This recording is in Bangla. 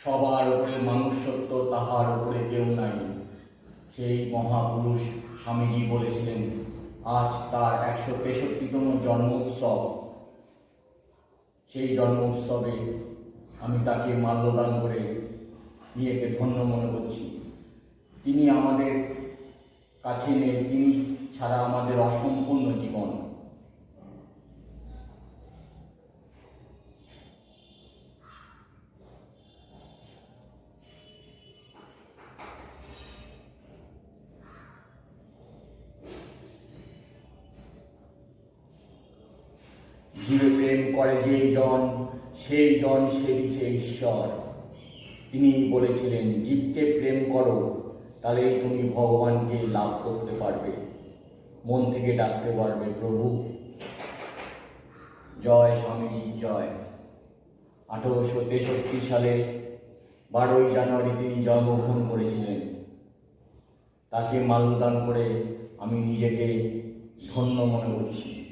সবার উপরে মনুষ্যত্ব, তাহার উপরে কেউ নাই। সেই মহাপুরুষ স্বামীজি বলেছিলেন, আজ তার 163তম জন্মোৎসব। সেই জন্ম উৎসবে আমি তাকে মাল্যদান করে নিজেকে ধন্য মনে করছি। তিনি আমাদের কাছে নেই, তিনি ছাড়া আমাদের অসম্পূর্ণ জীবন। জীবে প্রেম করে যেই জন, সেই জন সেবিছে ঈশ্বর। তিনি বলেছিলেন, জীবকে প্রেম করো, তাহলেই তুমি ভগবানকে লাভ করতে পারবে, মন থেকে ডাকতে পারবে, প্রভু। জয় স্বামীজি জয়। 1863 সালে 12ই জানুয়ারি তিনি জন্মগ্রহণ করেছিলেন। তাকে মাল্যদান করে আমি নিজেকে ধন্য মনে করছি।